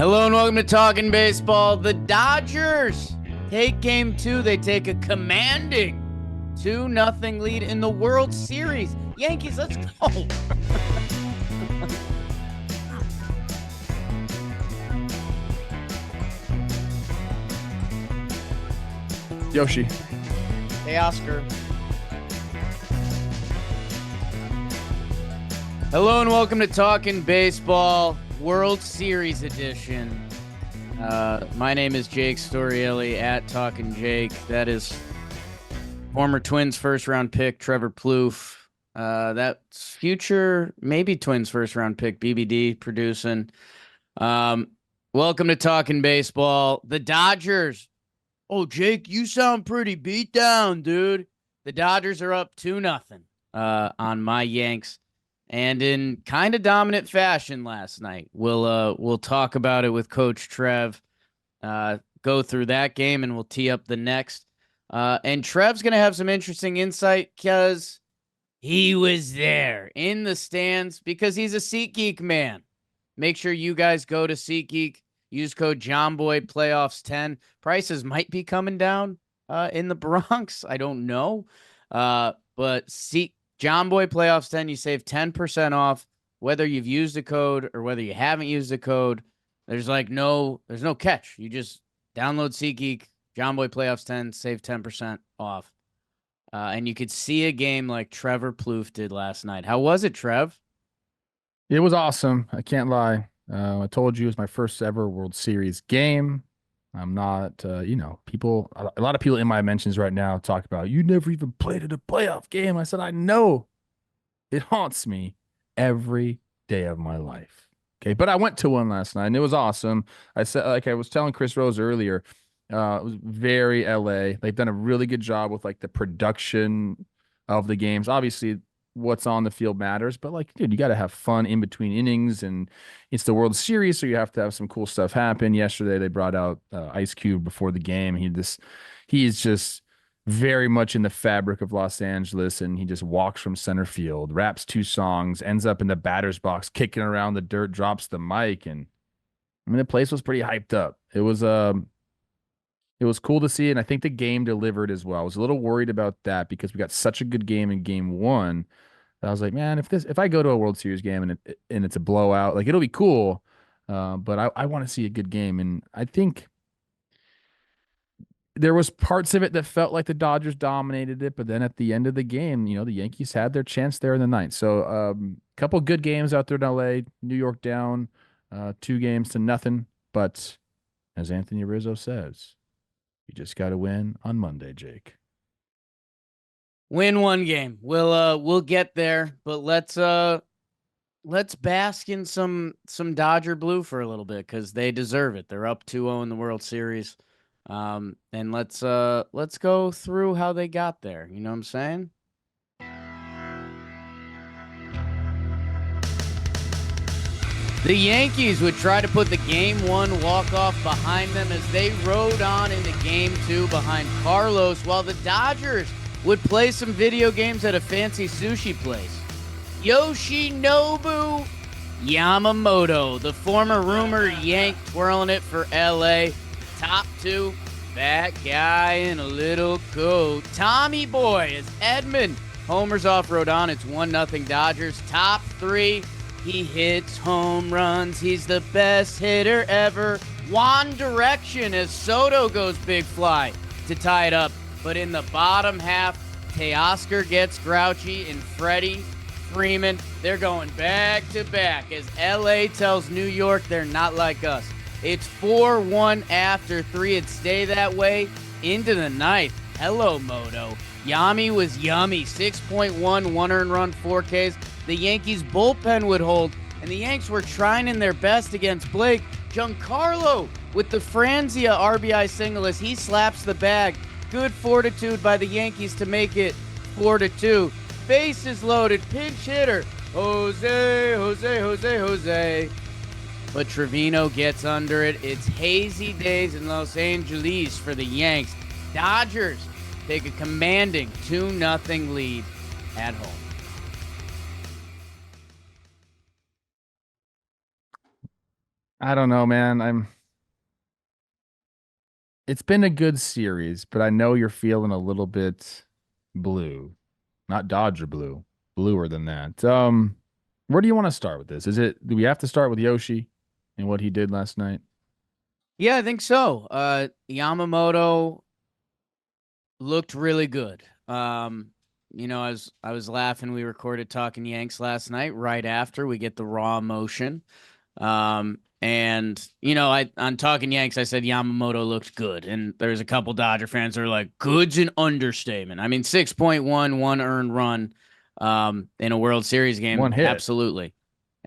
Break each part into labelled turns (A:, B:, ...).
A: Hello and welcome to Talkin' Baseball. The Dodgers take game two. They take a commanding 2-0 lead in the World Series. Yankees, let's go.
B: Yoshi.
C: Hey, Oscar.
A: Hello and welcome to Talkin' Baseball World Series edition. My name is Jake Storielli at Talkin' Jake. That is former Twins first round pick Trevor Plouffe. That's future maybe Twins first round pick BBD producing. Welcome to Talkin' Baseball. The Dodgers. Oh, Jake, you sound pretty beat down, dude. The Dodgers are up 2-0 on my Yanks. And in kind of dominant fashion last night. We'll talk about it with Coach Trev. Go through that game, and we'll tee up the next. And Trev's going to have some interesting insight because he was there in the stands because he's a SeatGeek man. Make sure you guys go to SeatGeek. Use code JOHNBOYPlayoffs10. Prices might be coming down in the Bronx. I don't know. But JOHNBOY Playoffs 10, you save 10% off whether you've used the code or whether you haven't used the code. There's no catch. You just download SeatGeek, JOHNBOY Playoffs 10, save 10% off. And you could see a game like Trevor Plouffe did last night. How was it, Trev?
B: It was awesome. I can't lie. I told you it was my first ever World Series game. I'm not, people, a lot of people in my mentions right now talk about, you never even played at a playoff game. I said, I know. It haunts me every day of my life. Okay. But I went to one last night and it was awesome. I said, like I was telling Chris Rose earlier, it was very LA. They've done a really good job with like the production of the games. Obviously, what's on the field matters, but like, dude, you got to have fun in between innings, and it's the World Series, so you have to have some cool stuff happen. Yesterday, they brought out Ice Cube before the game. He is just very much in the fabric of Los Angeles, and he just walks from center field, raps 2 songs, ends up in the batter's box, kicking around the dirt, drops the mic, and I mean, the place was pretty hyped up. It was cool to see, and I think the game delivered as well. I was a little worried about that because we got such a good game in game one. I was like, man, if I go to a World Series game and it's a blowout, like it'll be cool. But I want to see a good game. And I think there was parts of it that felt like the Dodgers dominated it, but then at the end of the game, the Yankees had their chance there in the ninth. So a couple good games out there in LA, New York down, 2-0. But as Anthony Rizzo says, you just got to win on Monday, Jake.
A: Win one game. We'll get there, but let's bask in some Dodger blue for a little bit because they deserve it. They're up 2-0 in the World Series. And let's go through how they got there. You know what I'm saying? The Yankees would try to put the game one walk-off behind them as they rode on into game two behind Carlos, while the Dodgers would play some video games at a fancy sushi place. Yoshinobu Yamamoto, the former rumor Yank twirling it for LA. Top 2, fat guy in a little coat. Tommy Boy as Edmund homers off Rodon. It's 1-0 Dodgers. Top 3, he hits home runs. He's the best hitter ever. One Direction as Soto goes big fly to tie it up. But in the bottom half, Teoscar gets grouchy and Freddie Freeman, they're going back to back as LA tells New York they're not like us. It's 4-1 after 3. It'd stay that way into the ninth. Hello, Moto. Yami was yummy. 6.1, 1 earned run, 4 Ks. The Yankees bullpen would hold, and the Yanks were trying in their best against Blake. Giancarlo with the Franzia RBI single as he slaps the bag. Good fortitude by the Yankees to make it 4-2. Bases loaded, pinch hitter. Jose. But Trevino gets under it. It's hazy days in Los Angeles for the Yanks. Dodgers take a commanding 2-0 lead at home.
B: I don't know, man. It's been a good series, but I know you're feeling a little bit blue. Not Dodger blue, bluer than that. Where do you want to start with this? Do we have to start with Yoshi and what he did last night?
A: Yeah, I think so. Yamamoto looked really good. I was laughing. We recorded Talking Yanks last night right after we get the raw emotion. And I on Talking Yanks, I said Yamamoto looked good, and there's a couple Dodger fans that are like, "Good's an understatement." I mean, 6.11 earned run, in a World Series game,
B: One hit.
A: absolutely,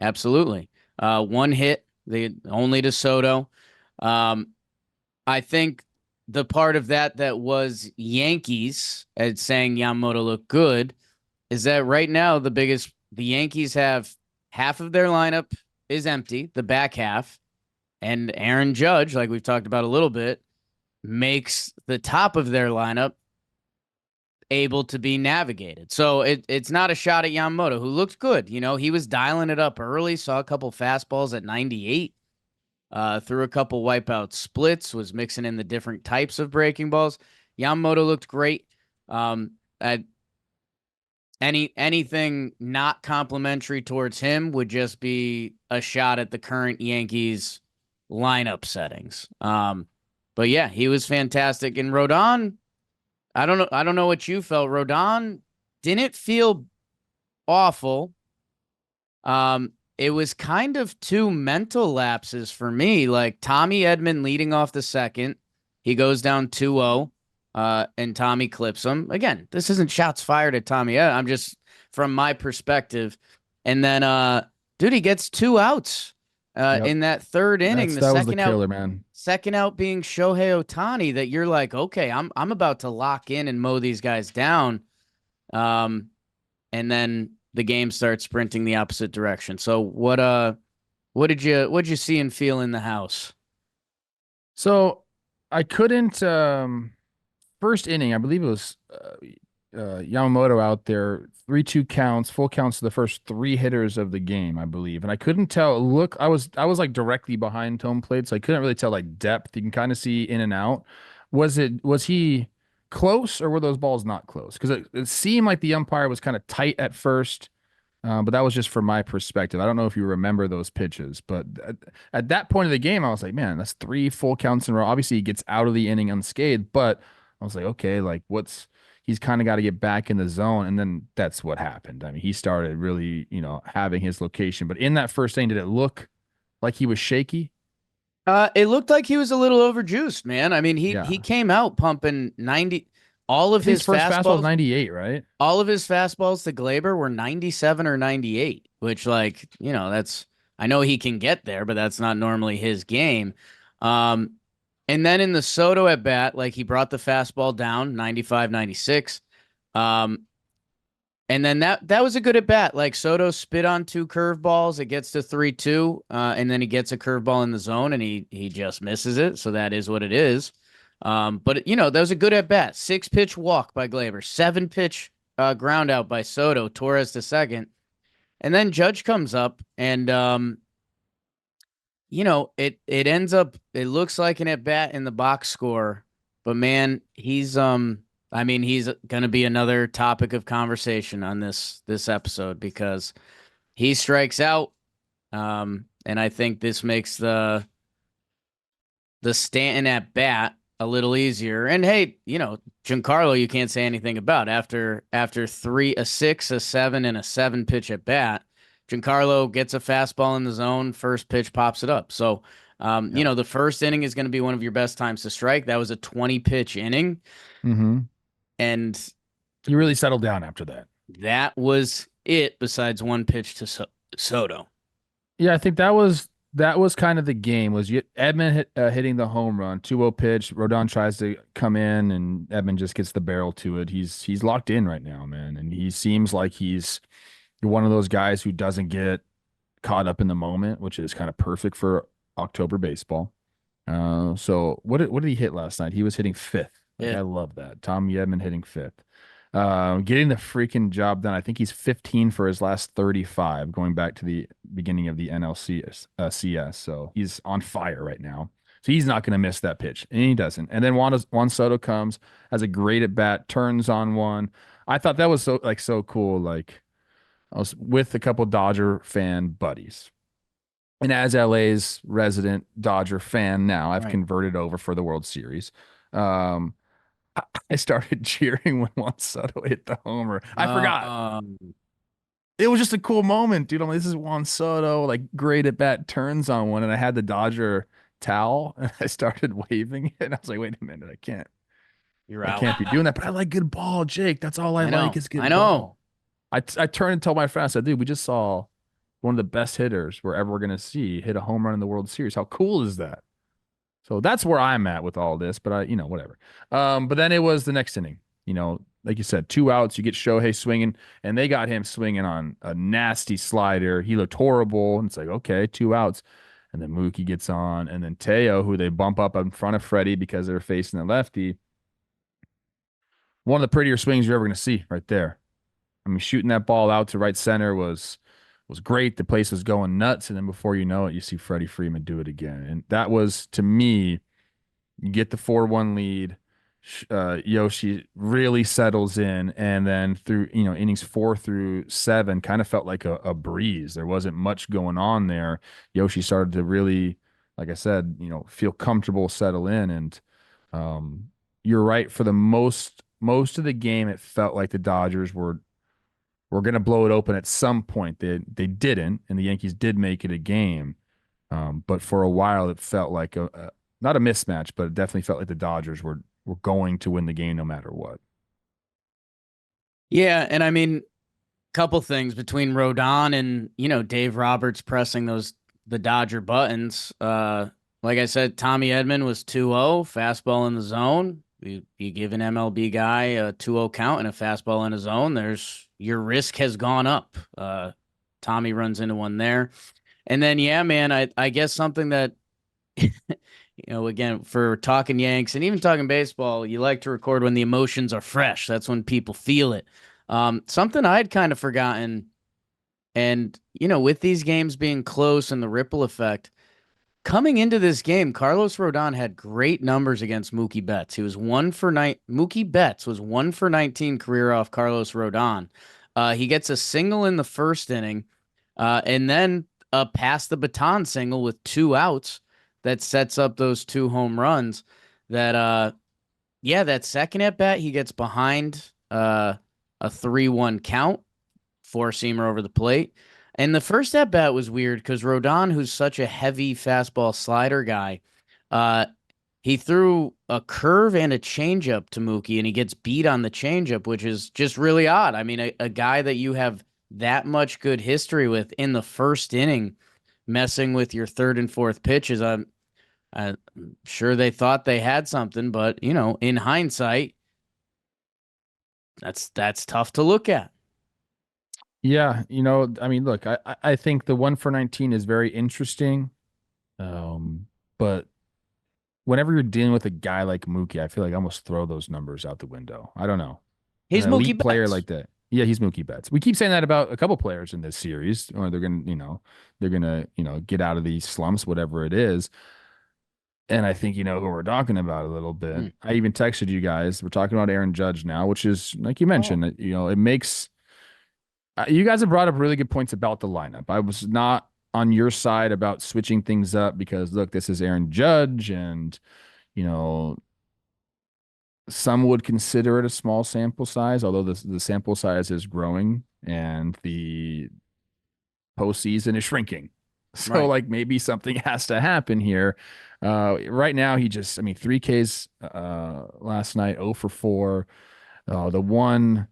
A: absolutely. One hit, the only to Soto. Um, I think the part of that was Yankees at saying Yamamoto looked good is that right now the Yankees have half of their lineup is empty, the back half, and Aaron Judge, like we've talked about a little bit, makes the top of their lineup able to be navigated. So it's not a shot at Yamamoto, who looked good. He was dialing it up early, saw a couple fastballs at 98, threw a couple wipeout splits, was mixing in the different types of breaking balls. Yamamoto looked great. At anything not complimentary towards him would just be a shot at the current Yankees lineup settings. But yeah, he was fantastic. And Rodon, I don't know what you felt. Rodon didn't feel awful. It was kind of two mental lapses for me. Like Tommy Edman leading off the second, he goes down 2-0, and Tommy clips him. Again, this isn't shots fired at Tommy. I'm just from my perspective. And then, dude, he gets two outs
B: Yep.
A: in that third inning.
B: That was the killer, man.
A: Second out being Shohei Ohtani. That you're like, okay, I'm about to lock in and mow these guys down. And then the game starts sprinting the opposite direction. So what did you see and feel in the house?
B: So I couldn't first inning, I believe it was Yamamoto out there, 3-2 counts, full counts to the first three hitters of the game, I believe. And I couldn't tell. Look, I was like directly behind home plate, so I couldn't really tell like depth. You can kind of see in and out. Was he close or were those balls not close? Because it seemed like the umpire was kind of tight at first. But that was just from my perspective. I don't know if you remember those pitches, but at that point of the game, I was like, man, that's three full counts in a row. Obviously, he gets out of the inning unscathed, but I was like, okay, like he's kind of got to get back in the zone. And then that's what happened. I mean, he started really, having his location. But in that first inning, did it look like he was shaky?
A: It looked like he was a little overjuiced, man. I mean, he
B: Yeah.
A: came out pumping 90. All
B: I
A: of
B: think his
A: his
B: first fastball was
A: fastballs,
B: 98, right?
A: all of his fastballs to Glaber were 97 or 98, which that's I know he can get there, but that's not normally his game. Um, and then in the Soto at bat, like he brought the fastball down 95, 96. And then that was a good at bat. Like Soto spit on two curveballs, it gets to 3-2, and then he gets a curveball in the zone and he just misses it. So that is what it is. But that was a good at bat. 6-pitch walk by Glaber, 7-pitch ground out by Soto, Torres to second, and then Judge comes up and it ends up, it looks like an at bat in the box score, but man, he's gonna be another topic of conversation on this episode because he strikes out, and I think this makes the Stanton at bat a little easier. And hey, Giancarlo, you can't say anything about after a 6, a 7, and a 7 pitch at bat. Giancarlo gets a fastball in the zone, first pitch pops it up. So, the first inning is going to be one of your best times to strike. That was a 20 pitch inning.
B: Mm-hmm.
A: And
B: He really settled down after that.
A: that was it besides one pitch to Soto.
B: Yeah, I think that was kind of the game. Was Edman hitting the home run, 2-0 pitch. Rodon tries to come in, and Edman just gets the barrel to it. He's locked in right now, man, and he seems like he's one of those guys who doesn't get caught up in the moment, which is kind of perfect for October baseball. So what did he hit last night? He was hitting fifth. Like,
A: Yeah.
B: I love that. Tom Edman hitting fifth. Getting the freaking job done. I think he's 15 for his last 35, going back to the beginning of the NLCS CS. So he's on fire right now. So he's not going to miss that pitch, and he doesn't. And then Juan Soto comes, has a great at bat, turns on one. I thought that was so cool. Like I was with a couple Dodger fan buddies, and as LA's resident Dodger fan now, I've
A: Right.
B: converted over for the World Series. Um, I started cheering when Juan Soto hit the homer. I forgot. It was just a cool moment, dude. I'm like, this is Juan Soto, like great at bat, turns on one, and I had the Dodger towel, and I started waving it. And I was like, wait a minute,
A: You're
B: I
A: out.
B: can't be doing that. But I like good ball, Jake. That's all I
A: I know.
B: like is
A: I
B: good
A: know.
B: ball. I turned and told my friend, I said, dude, we just saw one of the best hitters we're ever gonna see hit a home run in the World Series. How cool is that? So that's where I'm at with all this, but whatever. But then it was the next inning. Like you said, 2 outs, you get Shohei swinging, and they got him swinging on a nasty slider. He looked horrible, and it's like, okay, 2 outs. And then Mookie gets on, and then Teo, who they bump up in front of Freddie because they're facing the lefty. One of the prettier swings you're ever going to see right there. I mean, shooting that ball out to right center was great. The place was going nuts, and then before you know it, you see Freddie Freeman do it again. And that was, to me, you get the 4-1 lead. Yoshi really settles in, and then through innings 4 through 7 kind of felt like a breeze. There wasn't much going on there. Yoshi started to really, like I said, feel comfortable, settle in, and you're right. For the most of the game, it felt like the Dodgers were going to blow it open at some point. They didn't, and the Yankees did make it a game. But for a while, it felt like not a mismatch, but it definitely felt like the Dodgers were going to win the game no matter what.
A: Yeah, and I mean, couple things between Rodon and Dave Roberts pressing the Dodger buttons. Like I said, Tommy Edman was 2-0, fastball in the zone. You give an MLB guy a 2-0 count and a fastball in his zone, your risk has gone up. Tommy runs into one there. And then, yeah, man, I guess something that, again, for talking Yanks and even talking baseball, you like to record when the emotions are fresh. That's when people feel it. Something I'd kind of forgotten, and, with these games being close and the ripple effect, coming into this game, Carlos Rodon had great numbers against Mookie Betts. He was 1 for 9. Mookie Betts was 1 for 19 career off Carlos Rodon. He gets a single in the first inning, and then pass the baton single with 2 outs that sets up those 2 home runs. That that second at bat, he gets behind a 3-1 count, 4-seamer over the plate. And the first at bat was weird because Rodon, who's such a heavy fastball slider guy, he threw a curve and a changeup to Mookie, and he gets beat on the changeup, which is just really odd. I mean, a guy that you have that much good history with in the first inning, messing with your third and fourth pitches. I'm sure they thought they had something, but in hindsight, that's tough to look at.
B: Yeah, I mean, look, I think the 1 for 19 is very interesting. But whenever you're dealing with a guy like Mookie, I feel like I almost throw those numbers out the window. I don't know.
A: He's
B: An elite
A: Mookie
B: player
A: Betts.
B: like that. Yeah, he's Mookie Betts. We keep saying that about a couple players in this series, or they're gonna, get out of these slumps, whatever it is. And I think you know who we're talking about a little bit. I even texted you guys. We're talking about Aaron Judge now, which is like you mentioned, it makes you guys have brought up really good points about the lineup. I was not on your side about switching things up because look, this is Aaron Judge, and you know, some would consider it a small sample size, although the sample size is growing and the postseason is shrinking. So
A: Right.
B: like maybe something has to happen here. Right now he just, I mean, 3Ks last night, 0 for 4. The one,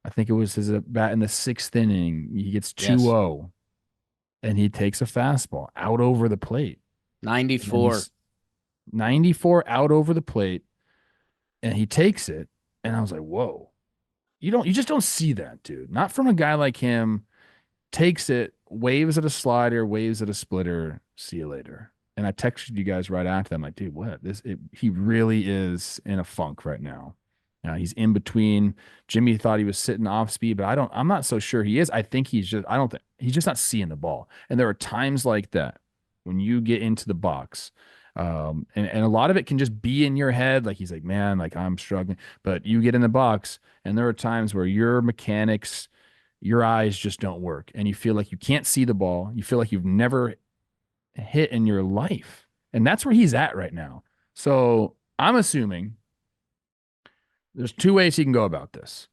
B: I think it was his bat in the 6th inning. He gets 2-0 and he takes a fastball out over the plate.
A: 94.
B: 94 out over the plate, and he takes it. And I was like, whoa. You just don't see that, dude. Not from a guy like him. Takes it, waves at a slider, waves at a splitter. See you later. And I texted you guys right after that. I'm like, dude, what? He really is in a funk right now. He's in between. Jimmy thought he was sitting off speed, but I'm not so sure he is. I think I don't think he's just not seeing the ball. And there are times like that when you get into the box. And a lot of it can just be in your head. Like he's like, man, like I'm struggling, but you get in the box and there are times where your mechanics, your eyes just don't work and you feel like you can't see the ball. You feel like you've never hit in your life. And that's where he's at right now. So I'm assuming there's two ways he can go about this.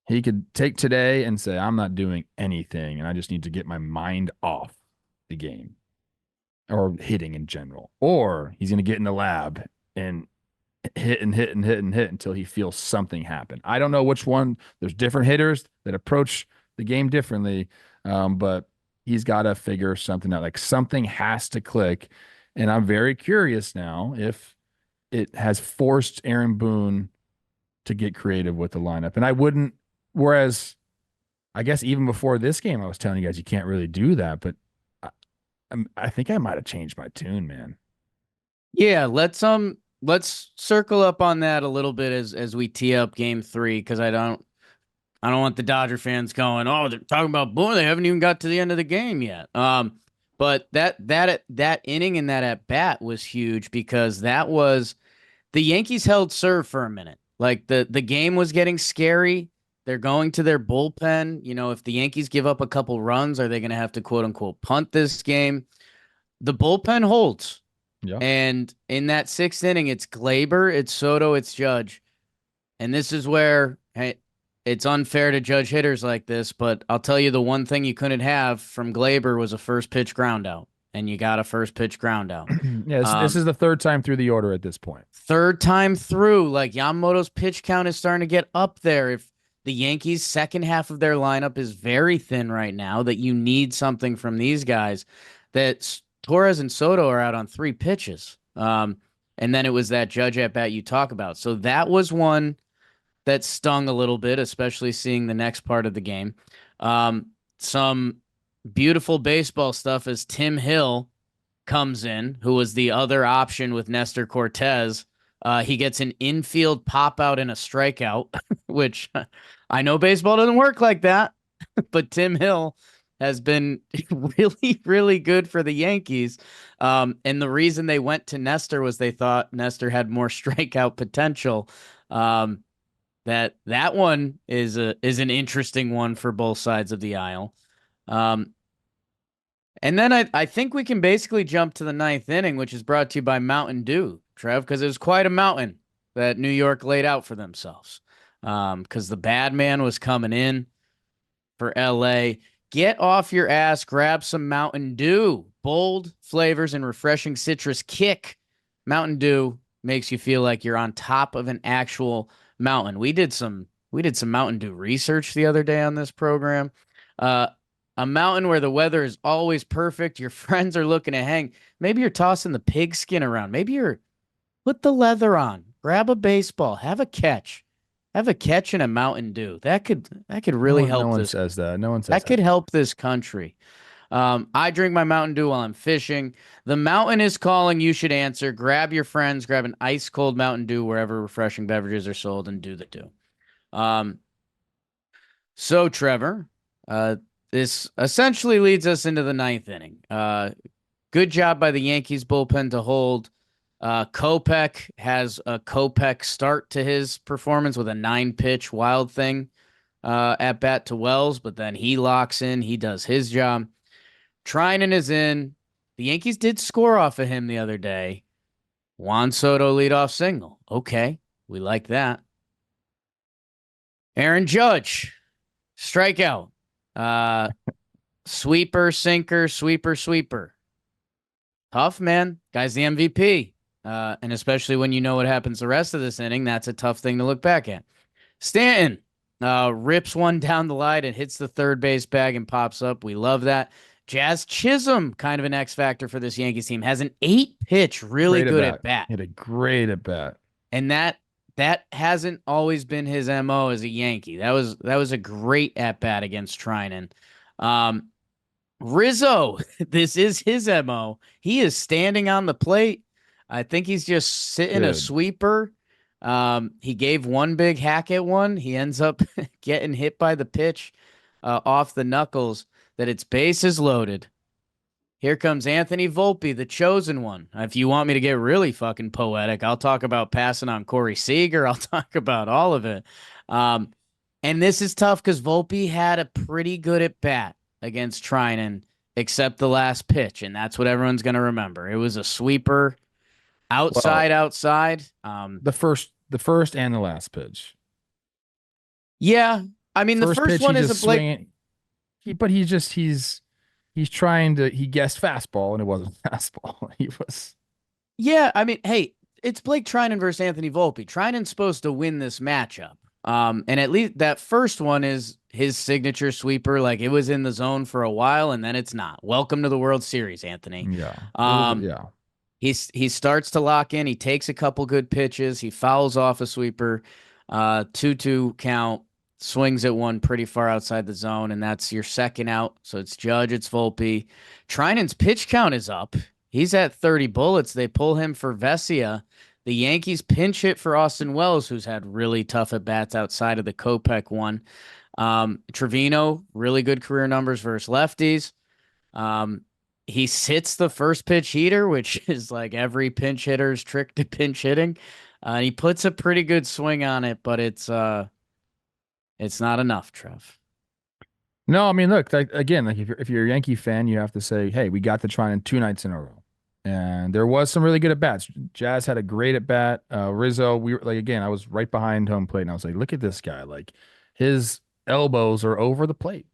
B: He could take today and say, I'm not doing anything, and I just need to get my mind off the game or hitting in general. Or he's going to get in the lab and hit and hit and hit and hit until he feels something happen. I don't know which one. There's different hitters that approach the game differently, but he's got to figure something out. Like something has to click. And I'm very curious now if it has forced Aaron Boone to get creative with the lineup. And I wouldn't, whereas I guess even before this game, I was telling you guys you can't really do that, but I think I might have changed my tune, man.
A: Yeah, let's circle up on that a little bit as we tee up game 3, because I don't want the Dodger fans going, oh, they're talking about Boone. They haven't even got to the end of the game yet. But that inning and that at bat was huge because that was the Yankees held serve for a minute. Like the game was getting scary. They're going to their bullpen. You know, if the Yankees give up a couple runs, are they going to have to quote unquote punt this game? The bullpen holds.
B: Yeah.
A: And in that 6th inning, it's Glaber, it's Soto, it's Judge. And this is where, hey, it's unfair to judge hitters like this, but I'll tell you the one thing you couldn't have from Glaber was a first pitch ground out. And you got a first pitch ground out.
B: Yeah, this is the 3rd time through the order at this point.
A: 3rd time through, like Yamamoto's pitch count is starting to get up there. If the Yankees' second half of their lineup is very thin right now, that you need something from these guys, that Torres and Soto are out on 3 pitches. And then it was that Judge at bat you talk about. So that was one that stung a little bit, especially seeing the next part of the game. Some beautiful baseball stuff as Tim Hill comes in, who was the other option with Nestor Cortez. He gets an infield pop out and a strikeout, which I know baseball doesn't work like that, but Tim Hill has been really, really good for the Yankees. And the reason they went to Nestor was they thought Nestor had more strikeout potential. That one is an interesting one for both sides of the aisle. And then I think we can basically jump to the 9th inning, which is brought to you by Mountain Dew, Trev, because it was quite a mountain that New York laid out for themselves. Because the bad man was coming in for LA. Get off your ass, grab some Mountain Dew. Bold flavors and refreshing citrus kick. Mountain Dew makes you feel like you're on top of an actual mountain. We did some Mountain Dew research the other day on this program. A mountain where the weather is always perfect. Your friends are looking to hang. Maybe you're tossing the pigskin around. Maybe you're put the leather on. Grab a baseball. Have a catch. Have a catch in a Mountain Dew. That could really help.
B: No one says that. No one says that.
A: That could help this country. I drink my Mountain Dew while I'm fishing. The mountain is calling. You should answer. Grab your friends. Grab an ice cold Mountain Dew wherever refreshing beverages are sold, and do the do. So Trevor, this essentially leads us into the 9th inning. Good job by the Yankees bullpen to hold. Kopech has a Kopech start to his performance with a 9-pitch wild thing at bat to Wells, but then he locks in. He does his job. Trinan is in. The Yankees did score off of him the other day. Juan Soto leadoff single. Okay, we like that. Aaron Judge, strikeout. Sweeper, sinker, sweeper. Tough, man. Guy's the MVP. And especially when you know what happens the rest of this inning, that's a tough thing to look back at. Stanton rips one down the line and hits the third base bag and pops up. We love that. Jazz Chisholm, kind of an X factor for this Yankees team, has an 8-pitch, really good at bat.
B: Hit a great at bat.
A: And that hasn't always been his MO as a Yankee. That was a great at bat against Trinan. Rizzo, this is his MO. He is standing on the plate. I think he's just sitting a sweeper. He gave one big hack at one. He ends up getting hit by the pitch off the knuckles. That it's bases loaded. Here comes Anthony Volpe, the chosen one. If you want me to get really fucking poetic, I'll talk about passing on Corey Seager. I'll talk about all of it. And this is tough because Volpe had a pretty good at bat against Trinan, except the last pitch, and that's what everyone's going to remember. It was a sweeper, outside.
B: The first and the last pitch.
A: Yeah, I mean the first
B: pitch,
A: one
B: he
A: is
B: just
A: a Blake.
B: He's trying to, he guessed fastball and it wasn't fastball. He was.
A: Yeah, I mean, hey, it's Blake Trinan versus Anthony Volpe. Trinan's supposed to win this matchup. And at least that first one is his signature sweeper. Like it was in the zone for a while and then it's not. Welcome to the World Series, Anthony.
B: Yeah.
A: He starts to lock in. He takes a couple good pitches. He fouls off a sweeper, 2-2 count, swings at one pretty far outside the zone, and that's your second out. So it's Judge, it's Volpe. Trinan's pitch count is up. He's at 30 bullets. They pull him for Vesia. The Yankees pinch hit for Austin Wells, who's had really tough at-bats outside of the Kopech one. Trevino, really good career numbers versus lefties. He sits the first pitch heater, which is like every pinch hitter's trick to pinch hitting. He puts a pretty good swing on it, but it's not enough, Trev.
B: No, I mean, look, like, again, like if you're a Yankee fan, you have to say, hey, we got the Trinan 2 nights in a row. And there was some really good at bats. Jazz had a great at bat. Rizzo, we were like, again, I was right behind home plate and I was like, look at this guy. Like his elbows are over the plate.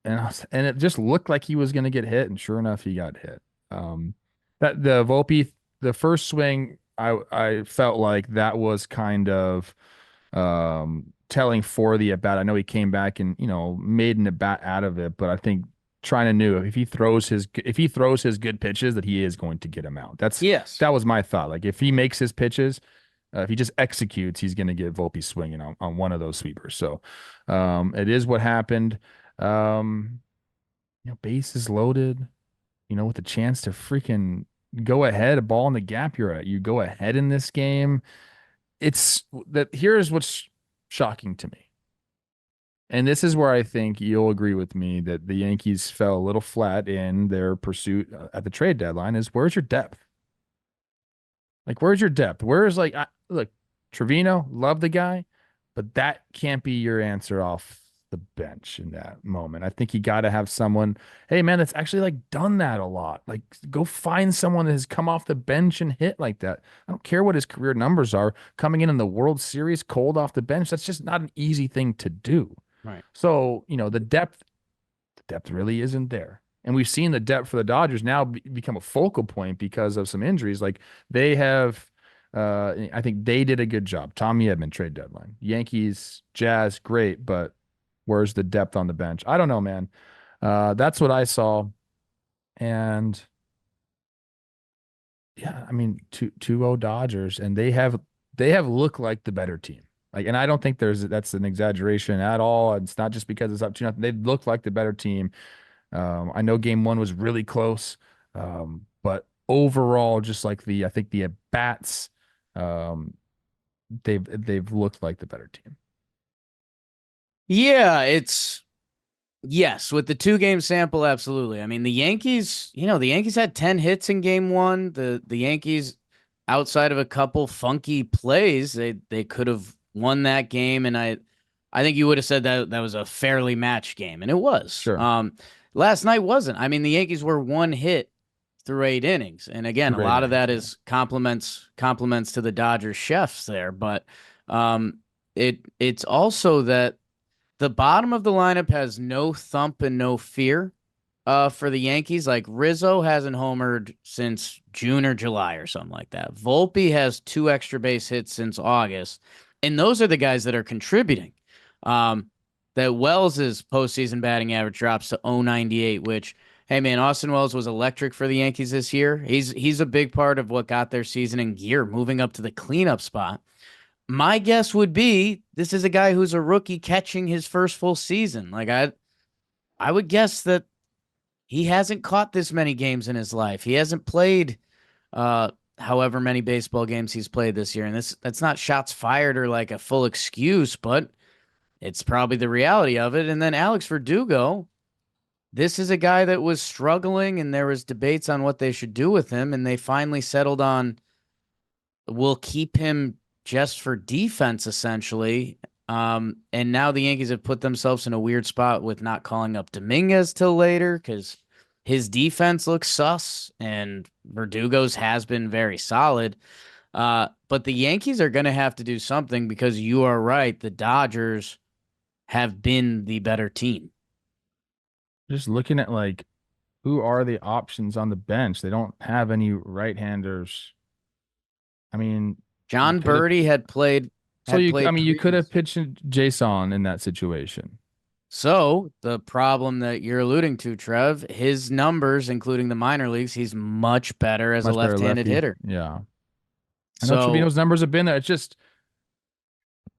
B: And it just looked like he was going to get hit, and sure enough, he got hit. That the Volpe, the first swing, I felt like that was kind of telling for the at bat. I know he came back and made an at bat out of it, but I think Trinan knew if he throws his good pitches that he is going to get him out. That was my thought. Like if he makes his pitches, if he just executes, he's going to get Volpe swinging on one of those sweepers. So it is what happened. Bases loaded, with a chance to freaking go ahead, a ball in the gap you're at. You go ahead in this game. It's that here's what's shocking to me. And this is where I think you'll agree with me that the Yankees fell a little flat in their pursuit at the trade deadline is where's your depth? Like, where's your depth? Look, Trevino, love the guy, but that can't be your answer off the bench in that moment. I think you got to have someone, hey man, that's actually like done that a lot. Like go find someone that has come off the bench and hit like that. I don't care what his career numbers are coming in the World Series cold off the bench. That's just not an easy thing to do.
A: Right.
B: So, the depth really isn't there. And we've seen the depth for the Dodgers now become a focal point because of some injuries. Like they have, I think they did a good job. Tommy Edman trade deadline, Yankees, Jazz, great, but where's the depth on the bench? I don't know, man. That's what I saw. And yeah, I mean, 2-0 Dodgers, and they have looked like the better team. Like, and I don't think that's an exaggeration at all. It's not just because it's up 2-0. They look like the better team. I know game 1 was really close. But overall, just like I think the at-bats, they've looked like the better team.
A: Yeah, yes, with the 2-game sample, absolutely. I mean, the Yankees had 10 hits in game 1. The Yankees, outside of a couple funky plays, they could have won that game, and I think you would have said that was a fairly matched game, and it was.
B: Sure.
A: Last night wasn't. I mean, the Yankees were 1 hit through 8 innings, and again, a lot of that is compliments to the Dodgers chefs there, but it's also that the bottom of the lineup has no thump and no fear for the Yankees. Like Rizzo hasn't homered since June or July or something like that. Volpe has 2 extra base hits since August. And those are the guys that are contributing. That Wells' postseason batting average drops to .098, which, hey man, Austin Wells was electric for the Yankees this year. He's a big part of what got their season in gear, moving up to the cleanup spot. My guess would be this is a guy who's a rookie catching his first full season. Like I would guess that he hasn't caught this many games in his life. He hasn't played however many baseball games he's played this year. And that's not shots fired or like a full excuse, but it's probably the reality of it. And then Alex Verdugo, this is a guy that was struggling and there was debates on what they should do with him. And they finally settled on, we'll keep him just for defense, essentially. And now the Yankees have put themselves in a weird spot with not calling up Dominguez till later because his defense looks sus and Verdugo's has been very solid. But the Yankees are going to have to do something because you are right. The Dodgers have been the better team.
B: Just looking at like who are the options on the bench? They don't have any right-handers. I mean,
A: John Birdie had played.
B: so
A: had
B: you,
A: played
B: I mean, you could have
A: previously.
B: pitched Jason in that situation.
A: So the problem that you're alluding to, Trev, his numbers, including the minor leagues, he's much better as a
B: Much better
A: left-handed
B: lefty.
A: hitter.
B: Yeah. I know
A: So
B: Trevino's numbers have been there. It's just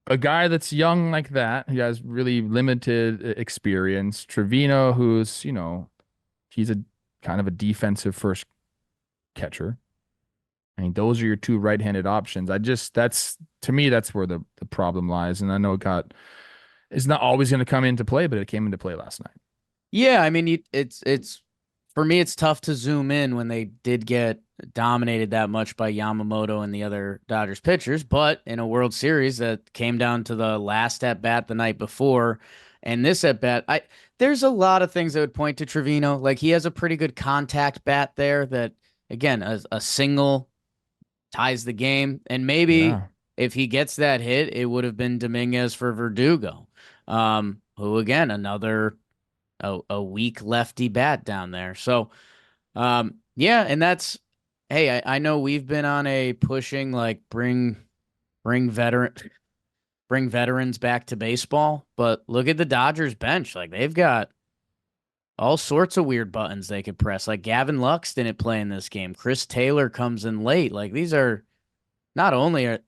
B: a guy that's young like that. He has really limited experience. Trevino, who's, he's a kind of a defensive first catcher. I mean, those are your two right-handed options. That's to me, that's where the problem lies. And I know it's not always going to come into play, but it came into play last night.
A: yeah, I mean, it's for me, it's tough to zoom in when they did get dominated that much by Yamamoto and the other Dodgers pitchers. But in a World Series that came down to the last at bat the night before, and this at bat, there's a lot of things that would point to Trevino. Like he has a pretty good contact bat there. That again, a single ties the game, and maybe
B: Yeah.
A: if he gets that hit, it would have been Dominguez for Verdugo, who again another a weak lefty bat down there. So, yeah, and that's hey, I know we've been on a pushing like bring veterans back to baseball, but look at the Dodgers bench. Like they've got all sorts of weird buttons they could press. Like Gavin Lux didn't play in this game. Chris Taylor comes in late. Like these are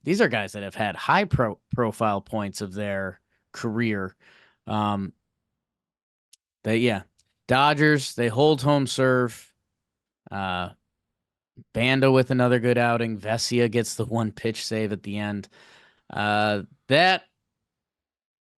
A: these are guys that have had high profile points of their career. Yeah, Dodgers, they hold home serve. Banda with another good outing. Vesia gets the one pitch save at the end. That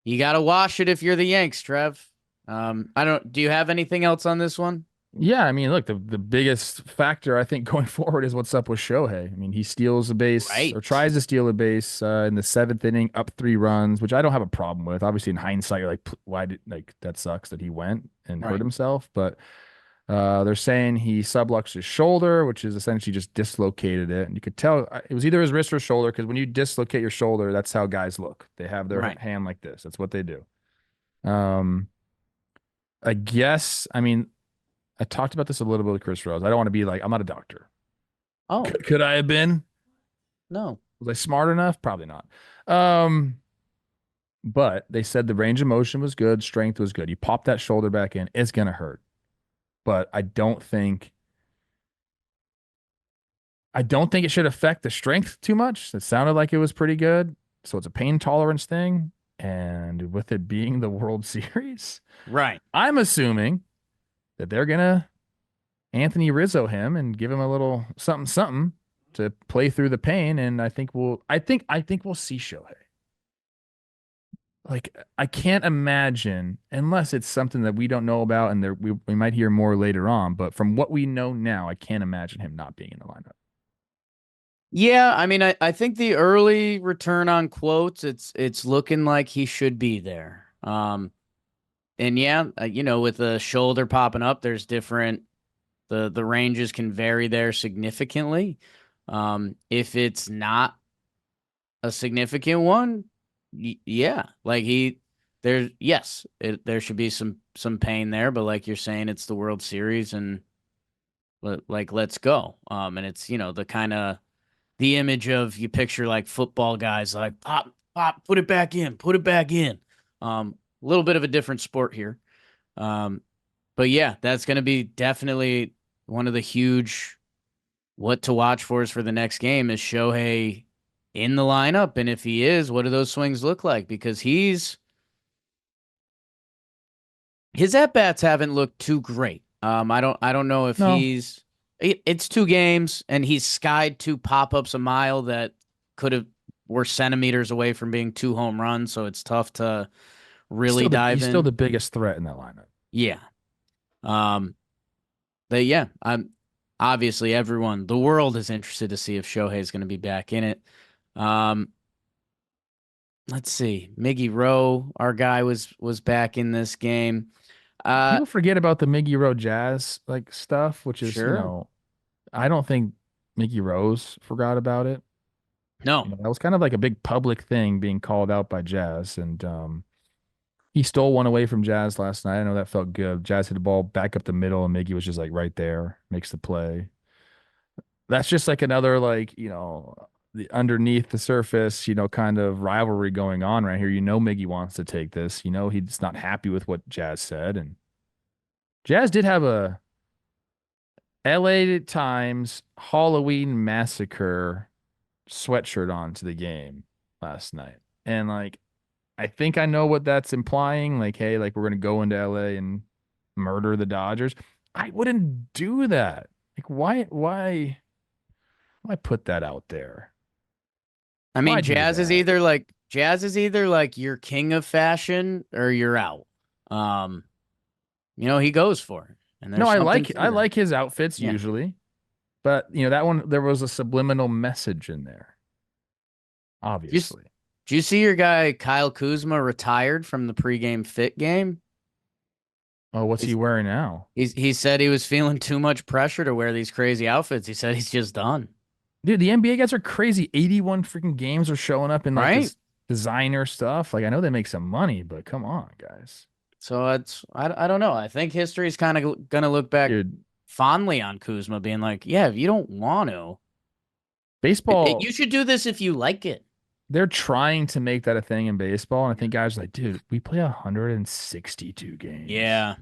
A: you got to wash it if you're the Yanks, Trev. Do you have anything else on this one?
B: Yeah, I mean, look, the biggest factor I think going forward is what's up with Shohei. I mean, he steals a base
A: Right.
B: or tries to steal a base in the seventh inning, up 3 runs, which I don't have a problem with. Obviously, in hindsight, you're like, why did that sucks that he went and hurt
A: Right.
B: himself. But they're saying he subluxed his shoulder, which is essentially just dislocated it. And you could tell it was either his wrist or shoulder because when you dislocate your shoulder, that's how guys look. They have their
A: Right.
B: hand like this. That's what they do. I guess, I mean, I talked about this a little bit with Chris Rose. I don't want to be like, I'm not a doctor.
A: Oh,
B: Could I have been?
A: no.
B: Was I smart enough? Probably not. But they said the range of motion was good, strength was good. You pop that shoulder back in, it's gonna hurt. But I don't think it should affect the strength too much. It sounded like it was pretty good. So it's a pain tolerance thing. And with it being the World Series,
A: Right.
B: I'm assuming that they're gonna Anthony Rizzo him and give him a little something to play through the pain. And I think we'll see Shohei. Like I can't imagine unless it's something that we don't know about and we might hear more later on. But from what we know now, I can't imagine him not being in the lineup.
A: Yeah, I mean, I think the early return on quotes, it's looking like he should be there. And yeah, with the shoulder popping up, there's different the ranges can vary there significantly. If it's not a significant one, yeah, like there should be some pain there, but like you're saying, it's the World Series and let's go. And it's the kind of the image of you picture like football guys like pop, put it back in, put it back in. A little bit of a different sport here. But yeah, that's going to be definitely one of the huge what to watch for us for the next game is Shohei in the lineup. And if he is, what do those swings look like? Because his at-bats haven't looked too great. I don't know if
B: No.
A: he's It's 2 games, and he's skied 2 pop-ups a mile that were centimeters away from being 2 home runs. So it's tough to really dive
B: He's still the
A: in.
B: biggest threat in that lineup.
A: Yeah. Um, but yeah, I'm obviously the world is interested to see if Shohei is going to be back in it. Um, let's see. Miggy Rowe, our guy, was back in this game.
B: People forget about the Miggy Rowe Jazz like stuff, which is,
A: Sure.
B: I don't think Mickey Rose forgot about it.
A: No.
B: That was kind of like a big public thing being called out by Jazz. And he stole one away from Jazz last night. I know that felt good. Jazz hit the ball back up the middle, and Miggy was just like right there, makes the play. That's just like another, like, the underneath the surface, kind of rivalry going on right here. Miggy wants to take this. He's not happy with what Jazz said. And Jazz did have a LA Times Halloween Massacre sweatshirt on to the game last night. And like, I think I know what that's implying. Like, hey, like we're gonna go into LA and murder the Dodgers. I wouldn't do that. Like, why put that out there?
A: I
B: Why
A: mean,
B: do that?
A: Jazz is either like your king of fashion or you're out. Um, he goes for it. And
B: No,
A: there's something to
B: I
A: that.
B: like his outfits
A: Yeah.
B: usually, but that one there was a subliminal message in there,
A: Do you,
B: obviously.
A: do you see your guy Kyle Kuzma retired from the pregame fit game?
B: Oh, what's he
A: He's,
B: wearing now?
A: he said he was feeling too much pressure to wear these crazy outfits. He said he's just done.
B: Dude, the NBA guys are crazy. 81 freaking games are showing up in like
A: Right?
B: this designer stuff. Like I know they make some money, but come on, guys.
A: So I don't know. I think history's kind of gonna look back
B: Dude,
A: fondly on Kuzma being like, yeah, if you don't want to,
B: baseball,
A: you should do this if you like it.
B: they're trying to make that a thing in baseball. And I think guys are like, dude, we play 162 games.
A: Yeah.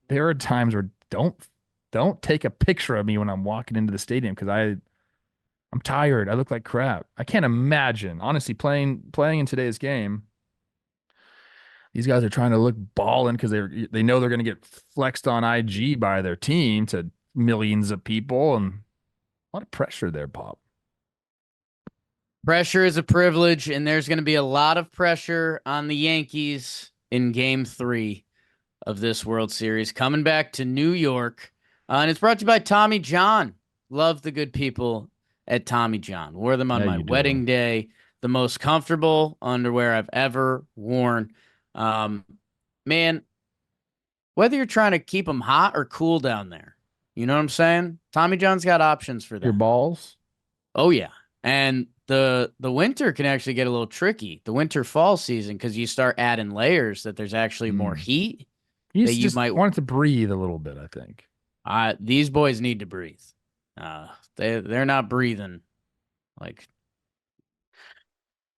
B: There are times where don't take a picture of me when I'm walking into the stadium because I'm tired. I look like crap. I can't imagine, honestly, playing in today's game. These guys are trying to look balling because they know they're going to get flexed on IG by their team to millions of people, and a lot of pressure there, Pop.
A: Pressure is a privilege, and there's going to be a lot of pressure on the Yankees in Game 3 of this World Series, coming back to New York. And it's brought to you by Tommy John. Love the good people at Tommy John. Wore them on
B: Yeah,
A: my
B: you do.
A: wedding day. The most comfortable underwear I've ever worn. Man, whether you're trying to keep them hot or cool down there, you know what I'm saying? Tommy John's got options for
B: Your
A: that.
B: balls?
A: Oh yeah. And the winter can actually get a little tricky. The winter fall season, because you start adding layers that there's actually more heat that you
B: Just
A: might
B: wanted to breathe a little bit, I think.
A: these boys need to breathe. They're not breathing. Like,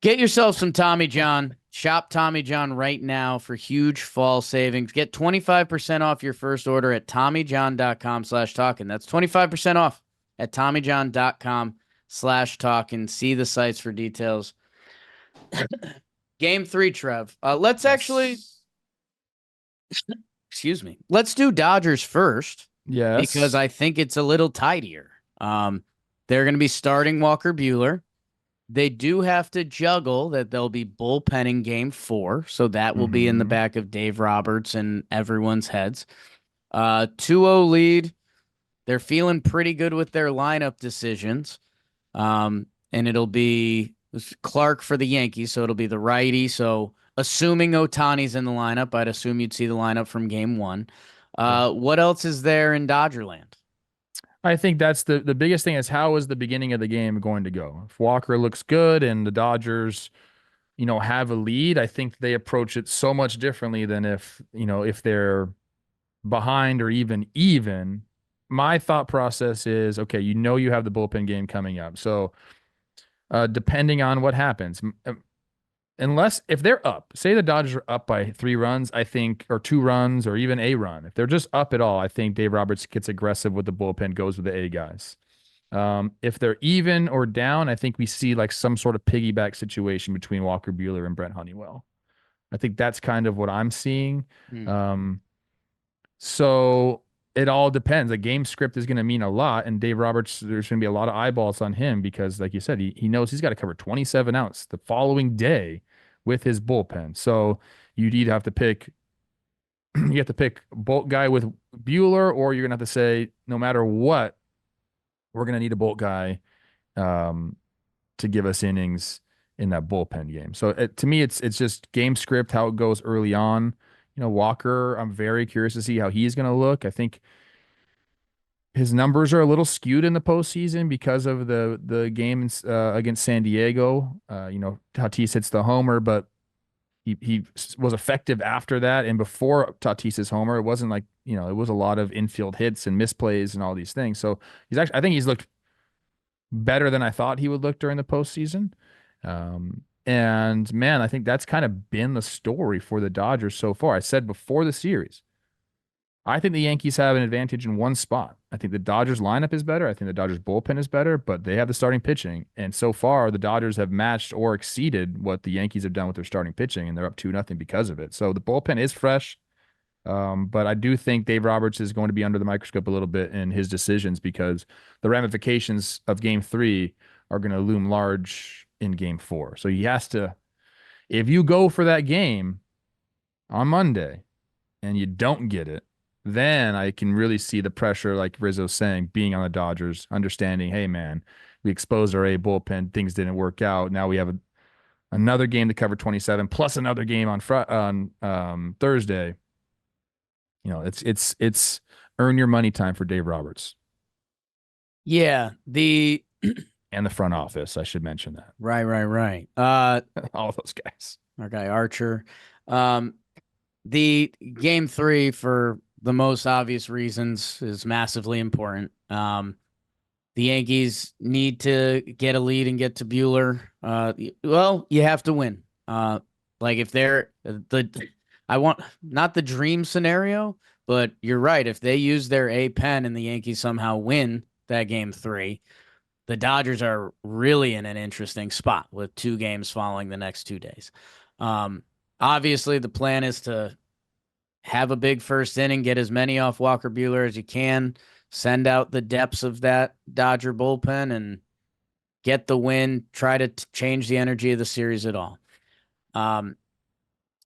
A: get yourself some Tommy John. Shop Tommy John right now for huge fall savings. Get 25% off your first order at TommyJohn.com/talkin. That's 25% off at TommyJohn.com/talkin. See the sites for details. Game 3, Trev. Let's actually, excuse me. Let's do Dodgers first.
B: Yes.
A: Because I think it's a little tidier. They're going to be starting Walker Buehler. They do have to juggle that they'll be bullpenning Game 4, so that will be in the back of Dave Roberts and everyone's heads. 2-0 lead. They're feeling pretty good with their lineup decisions. And it'll be Clark for the Yankees, so it'll be the righty. So assuming Ohtani's in the lineup, I'd assume you'd see the lineup from Game 1. What else is there in Dodgerland?
B: I think that's the biggest thing is how is the beginning of the game going to go? If Walker looks good and the Dodgers, have a lead, I think they approach it so much differently than if they're behind or even. My thought process is, okay, you have the bullpen game coming up. So depending on what happens, unless if they're up, say the Dodgers are up by 3 runs, I think, or 2 runs, or even a run. If they're just up at all, I think Dave Roberts gets aggressive with the bullpen, goes with the A guys. If they're even or down, I think we see like some sort of piggyback situation between Walker Buehler and Brent Honeywell. I think that's kind of what I'm seeing. So It all depends. The game script is going to mean a lot, and Dave Roberts, there's going to be a lot of eyeballs on him because, like you said, he knows he's got to cover 27 outs the following day with his bullpen. So you'd either have to pick, you have to pick bolt guy with Bueller, or you're going to have to say, no matter what, we're going to need a bolt guy um, to give us innings in that bullpen game. So to me, it's just game script, how it goes early on. Walker, I'm very curious to see how he's going to look. I think his numbers are a little skewed in the postseason because of the game against San Diego. Tatis hits the homer, but he was effective after that and before Tatis's homer. It wasn't like, it was a lot of infield hits and misplays and all these things. So I think he's looked better than I thought he would look during the postseason. And man, I think that's kind of been the story for the Dodgers so far. I said before the series, I think the Yankees have an advantage in one spot. I think the Dodgers lineup is better. I think the Dodgers bullpen is better, but they have the starting pitching. And so far, the Dodgers have matched or exceeded what the Yankees have done with their starting pitching, and they're up 2-0 because of it. So the bullpen is fresh. But I do think Dave Roberts is going to be under the microscope a little bit in his decisions because the ramifications of game 3 are going to loom large in game 4. So he has to, if you go for that game on Monday and you don't get it, then I can really see the pressure, like Rizzo's saying, being on the Dodgers, understanding, hey, man, we exposed our A bullpen. Things didn't work out. Now we have another game to cover 27 plus another game on Thursday. It's earn your money time for Dave Roberts.
A: Yeah,
B: and the front office, I should mention that.
A: Right.
B: All those guys.
A: Our guy Archer. The game 3, for the most obvious reasons, is massively important. The Yankees need to get a lead and get to Bueller. Well, you have to win. Like if they're I want not the dream scenario, but you're right. If they use their A pen and the Yankees somehow win that game 3, the Dodgers are really in an interesting spot with 2 games following the next 2 days. Obviously, the plan is to have a big first inning, get as many off Walker Bueller as you can, send out the depths of that Dodger bullpen, and get the win, try to change the energy of the series at all.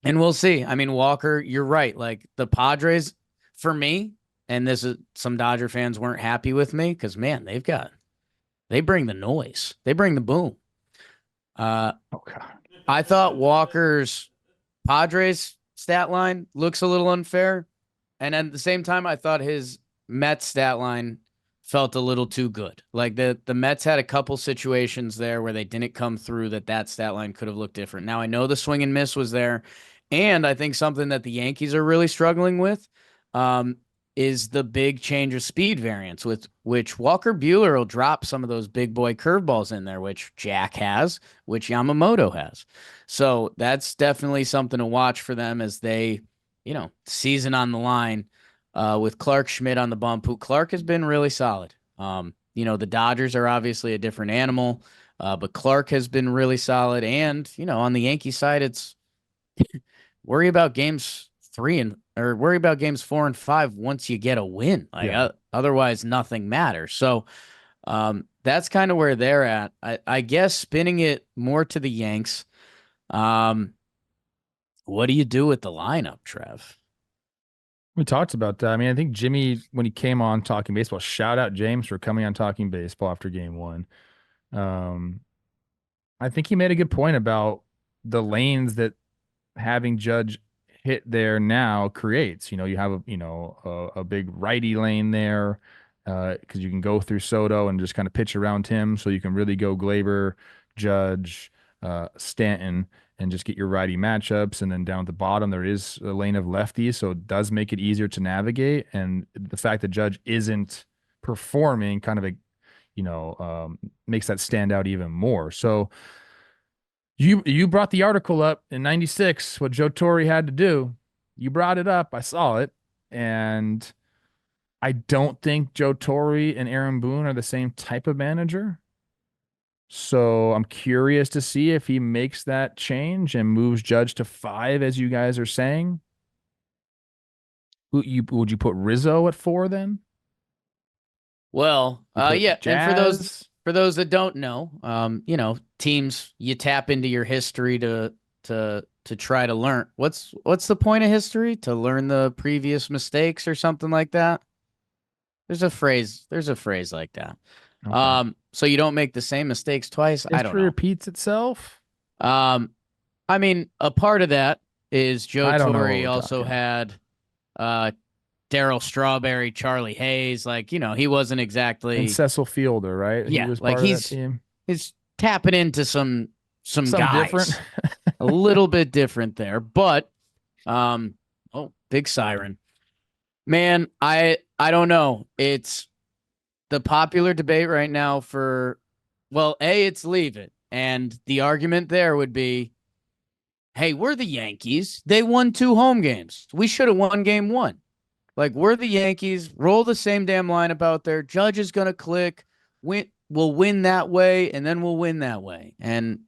A: And we'll see. I mean, Walker, you're right. Like the Padres, for me, and this is some Dodger fans weren't happy with me because, man, they bring the noise. They bring the boom.
B: God.
A: I thought Walker's Padres stat line looks a little unfair. And at the same time, I thought his Mets stat line felt a little too good. Like the Mets had a couple situations there where they didn't come through that stat line could have looked different. Now, I know the swing and miss was there. And I think something that the Yankees are really struggling with is the big change of speed variance, with which Walker Bueller will drop some of those big boy curveballs in there, which Jack has, which Yamamoto has. So that's definitely something to watch for them as they, season on the line with Clark Schmidt on the bump, who Clark has been really solid. The Dodgers are obviously a different animal, but Clark has been really solid. And, on the Yankee side, it's worry about games 4 and 5 once you get a win. Otherwise, nothing matters. So that's kind of where they're at. I guess spinning it more to the Yanks. What do you do with the lineup, Trev?
B: We talked about that. I mean, I think Jimmy, when he came on Talking Baseball, shout out James for coming on Talking Baseball after game 1. I think he made a good point about the lanes that having Judge hit there now creates. You have a big righty lane there because you can go through Soto and just kind of pitch around him, so you can really go Glaber, Judge, Stanton, and just get your righty matchups. And then down at the bottom, there is a lane of lefties, so it does make it easier to navigate. And the fact that Judge isn't performing kind of makes that stand out even more. So you brought the article up in 96, what Joe Torre had to do. You brought it up. I saw it. And I don't think Joe Torre and Aaron Boone are the same type of manager. So I'm curious to see if he makes that change and moves Judge to 5, as you guys are saying. Would you put Rizzo at 4 then?
A: Well,
B: You put
A: yeah, and
B: Jazz.
A: for those that don't know, teams, you tap into your history to try to learn. What's the point of history? To learn the previous mistakes or something like that. There's a phrase like that.
B: Okay.
A: So you don't make the same mistakes twice. I don't
B: History
A: know.
B: repeats itself.
A: Um, I mean, a part of that is Joe
B: I don't know what
A: Torre
B: we're
A: also
B: talking.
A: had uh Daryl Strawberry, Charlie Hayes. Like, he wasn't
B: And
A: exactly,
B: Cecil Fielder, right? He
A: yeah,
B: was
A: like
B: part of that team.
A: he's tapping into some
B: Some different.
A: guys. A little bit different there. But oh, big siren. Man, I don't know. It's the popular debate right now for, well, it's leave it. And the argument there would be, hey, we're the Yankees. They won 2 home games. We should have won game 1. Like, we're the Yankees. Roll the same damn lineup out there. Judge is going to click. We'll win that way, and then we'll win that way. And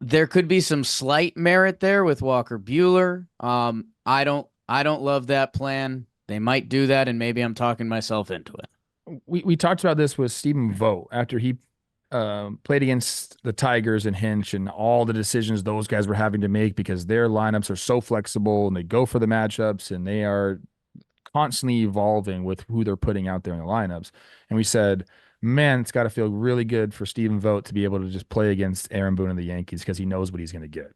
A: there could be some slight merit there with Walker Buehler. I don't love that plan. They might do that, and maybe I'm talking myself into it.
B: We talked about this with Stephen Vogt after he played against the Tigers and Hinch and all the decisions those guys were having to make because their lineups are so flexible and they go for the matchups and they are constantly evolving with who they're putting out there in the lineups. And we said, man, it's got to feel really good for Stephen Vogt to be able to just play against Aaron Boone and the Yankees because he knows what he's going to get.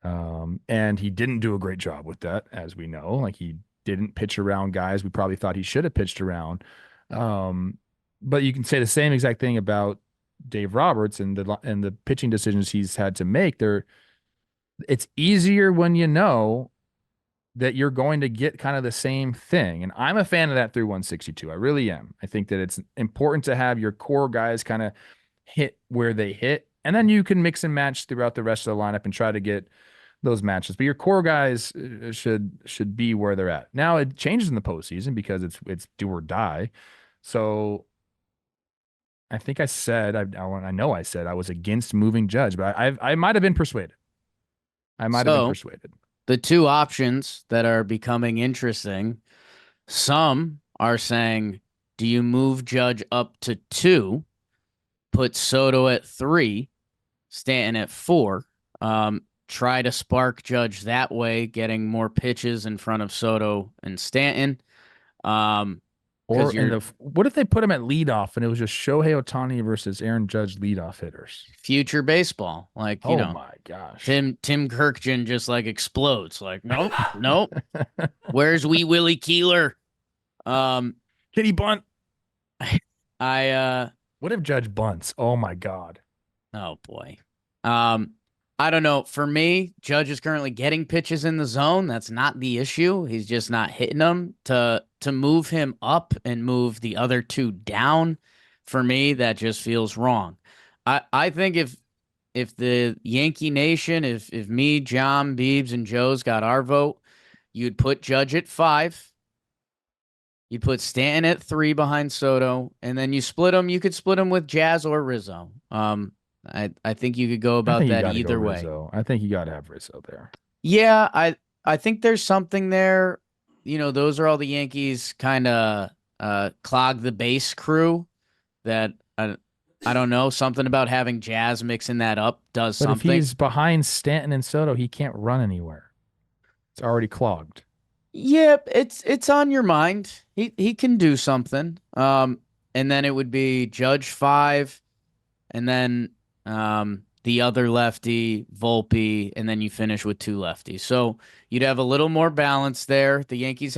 B: And he didn't do a great job with that, as we know. Like he didn't pitch around guys we probably thought he should have pitched around. But you can say the same exact thing about Dave Roberts and the pitching decisions he's had to make. It's easier when you know that you're going to get kind of the same thing. And I'm a fan of that through 162. I really am. I think that it's important to have your core guys kind of hit where they hit, and then you can mix and match throughout the rest of the lineup and try to get those matches. But your core guys should be where they're at. Now it changes in the postseason because it's do or die. So I think I said I know I said I was against moving Judge, but I might have been persuaded. I might have been persuaded.
A: The 2 options that are becoming interesting, some are saying, do you move Judge up to 2, put Soto at 3, Stanton at 4, try to spark Judge that way, getting more pitches in front of Soto and Stanton.
B: Or what if they put him at leadoff and it was just Shohei Ohtani versus Aaron Judge leadoff hitters?
A: Future baseball, like
B: my gosh,
A: Tim Kirkjian just like explodes. Like nope. Where's Wee Willie Keeler?
B: Can he bunt?
A: I
B: What if Judge bunts? Oh my god.
A: Oh boy. I don't know. For me, Judge is currently getting pitches in the zone. That's not the issue. He's just not hitting them. To move him up and move the other 2 down, for me, that just feels wrong. I think if the Yankee Nation, if me, John, Beebs, and Joe's got our vote, you'd put Judge at 5. You'd put Stanton at 3 behind Soto, and then you split them. You could split them with Jazz or Rizzo. I think you could go about that either way.
B: Rizzo. I think you got to have Rizzo there.
A: Yeah, I think there's something there. Those are all the Yankees kind of clog the base crew that I don't know, something about having Jazz mixing that up does
B: But
A: something.
B: if he's behind Stanton and Soto, he can't run anywhere. It's already clogged.
A: Yep, it's on your mind. He can do something. And then it would be Judge 5, and then the other lefty, Volpe, and then you finish with 2 lefties. So you'd have a little more balance there. The Yankees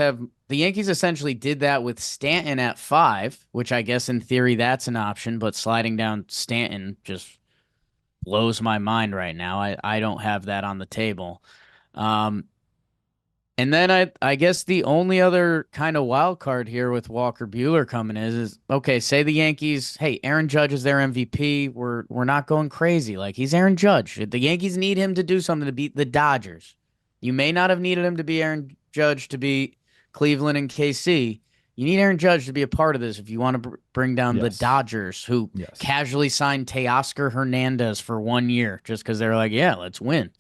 A: essentially did that with Stanton at 5, which I guess in theory that's an option, but sliding down Stanton just blows my mind right now. I don't have that on the table. And then I guess the only other kind of wild card here with Walker Buehler coming is okay, say the Yankees, hey, Aaron Judge is their MVP. We're not going crazy. Like, he's Aaron Judge. The Yankees need him to do something to beat the Dodgers. You may not have needed him to be Aaron Judge to beat Cleveland and KC. You need Aaron Judge to be a part of this if you want to bring down the Dodgers, who casually signed Teoscar Hernandez for 1 year just because they're like, yeah, let's win.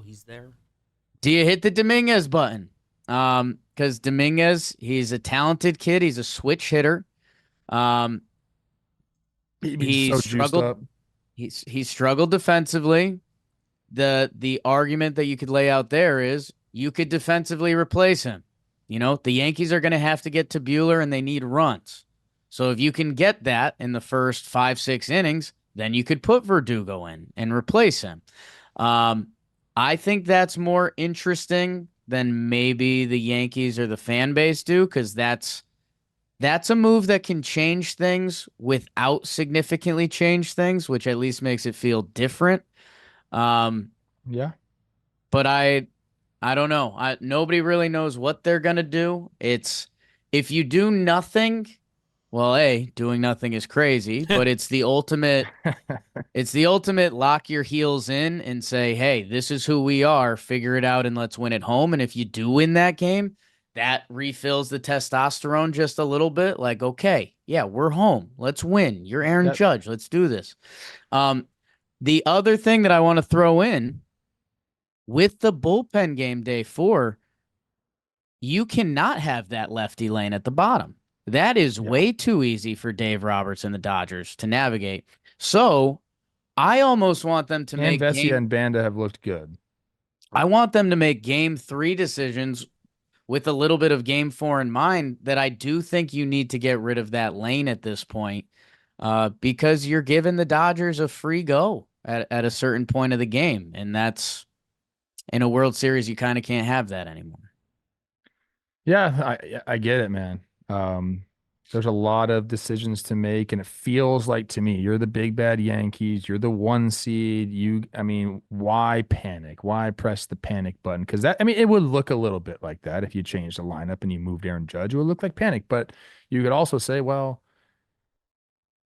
C: He's there?
A: Do you hit the Dominguez button? Because Dominguez, he's a talented kid. He's a switch hitter. Um,
B: He's
A: he
B: so juiced
A: struggled.
B: up.
A: He struggled defensively. The argument that you could lay out there is you could defensively replace him. You know, the Yankees are going to have to get to Buehler and they need runs. So if you can get that in the first 5-6 innings, then you could put Verdugo in and replace him. Um, I think that's more interesting than maybe the Yankees or the fan base do, because that's a move that can change things without significantly change things, which at least makes it feel different.
B: Yeah.
A: But I don't know. Nobody really knows what they're gonna do. It's if you do nothing, well, doing nothing is crazy, but it's the ultimate. It's the ultimate lock your heels in and say, hey, this is who we are. Figure it out and let's win at home. And if you do win that game, that refills the testosterone just a little bit. Like, okay, yeah, we're home. Let's win. You're Aaron
B: Yep.
A: Judge. Let's do this. The other thing that I want to throw in with the bullpen game day 4, you cannot have that lefty lane at the bottom. That is way too easy for Dave Roberts and the Dodgers to navigate. So I almost want them to make
B: Vesia and Banda have looked good.
A: I want them to make game 3 decisions with a little bit of game 4 in mind, that I do think you need to get rid of that lane at this point, because you're giving the Dodgers a free go at a certain point of the game. And that's in a World Series, you kind of can't have that anymore.
B: Yeah, I get it, man. There's a lot of decisions to make, and it feels like to me, you're the big bad Yankees, you're the 1 seed. I mean, why panic? Why press the panic button? Because it would look a little bit like that if you changed the lineup and you moved Aaron Judge. It would look like panic, but you could also say, well,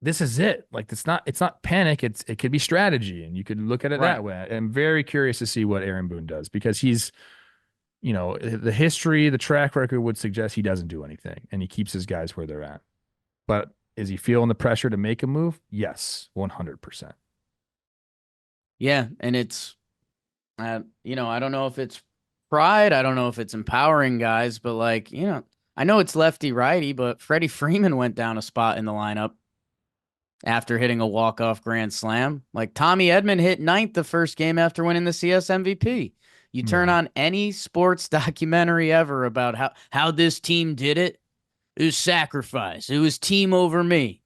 B: this is it. Like it's not panic. It could be strategy, and you could look at it that way. I'm very curious to see what Aaron Boone does, because he's, the history, the track record would suggest he doesn't do anything and he keeps his guys where they're at. But is he feeling the pressure to make a move? Yes, 100%.
A: Yeah, and it's, I don't know if it's pride. I don't know if it's empowering guys, but I know it's lefty righty, but Freddie Freeman went down a spot in the lineup after hitting a walk-off grand slam. Like Tommy Edman hit 9th the first game after winning the CS MVP. You turn on any sports documentary ever about how this team did it. It was sacrifice. It was team over me.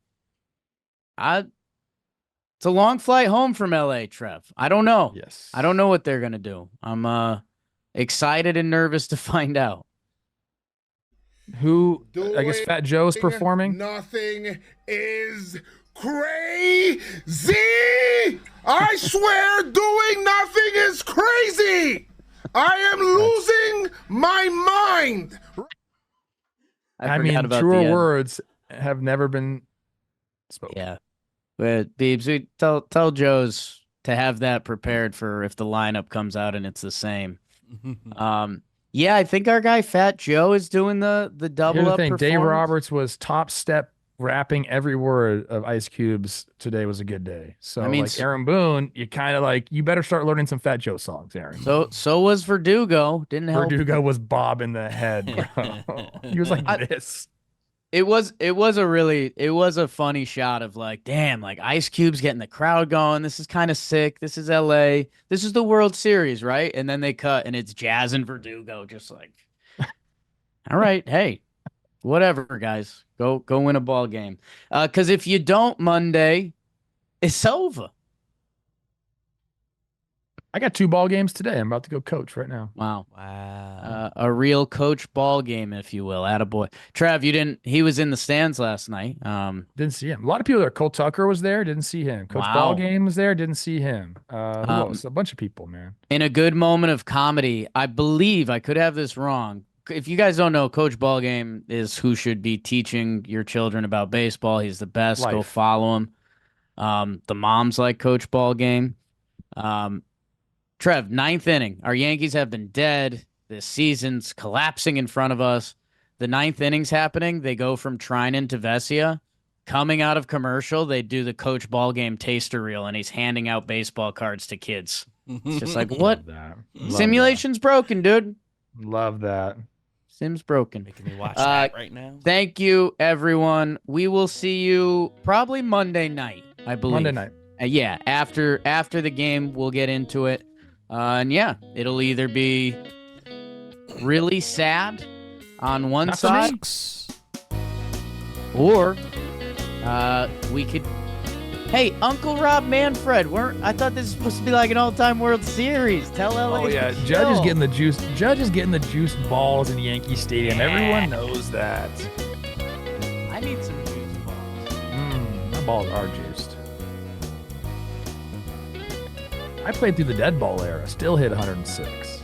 A: It's a long flight home from LA, Trev. I don't know.
B: Yes.
A: I don't know what they're going to do. I'm excited and nervous to find out.
B: I guess Fat Joe's performing.
D: Nothing is crazy. I swear doing nothing is crazy. I am losing my mind.
B: I mean, truer words have never been spoken.
A: Yeah. But Beebs, we tell Joe's to have that prepared for if the lineup comes out and it's the same. Yeah, I think our guy Fat Joe is doing the double up performance.
B: Dave Roberts was top step rapping every word of Ice Cube's "Today Was a Good Day." So Aaron Boone, you kind of you better start learning some Fat Joe songs, Aaron.
A: So was Verdugo. Didn't help.
B: Verdugo was bobbing the head, bro. He was like this.
A: It was a funny shot of damn, Ice Cube's getting the crowd going. This is kind of sick. This is LA. This is the World Series, right? And then they cut and it's Jazz and Verdugo just all right, hey, whatever, guys. Go win a ball game. Because if you don't Monday, it's over.
B: I got 2 ball games today. I'm about to go coach right now.
A: Wow. A real coach ball game, if you will. Attaboy. Trav, he was in the stands last night.
B: Didn't see him. A lot of people there. Cole Tucker was there. Didn't see him. Coach Ball Game was there. Didn't see him. Who else? A bunch of people, man.
A: In a good moment of comedy, I believe, I could have this wrong. If you guys don't know, Coach Ballgame is who should be teaching your children about baseball. He's the best. Go follow him. The moms like Coach Ballgame. Trev, 9th inning. Our Yankees have been dead. This season's collapsing in front of us. The 9th inning's happening. They go from Trinan to Vesia. Coming out of commercial, they do the Coach Ballgame taster reel, and he's handing out baseball cards to kids. It's just like, what?
B: Love that. Love
A: Simulation's broken, dude.
B: that. Love that.
A: Sim's broken.
C: Making me watch that right now.
A: Thank you, everyone. We will see you probably Monday night, I believe.
B: Monday night.
A: Yeah, after the game, we'll get into it. And yeah, it'll either be really sad on one
B: Not for
A: side,
B: me.
A: or we could. Hey, Uncle Rob Manfred, I thought this was supposed to be like an all-time World Series. Tell LA.
B: Oh yeah,
A: to
B: Judge is
A: chill.
B: getting the juice. Judge is getting the juice balls in Yankee Stadium. Everyone knows that.
A: I need some juice balls.
B: My balls are juiced. I played through the dead ball era. Still hit 106.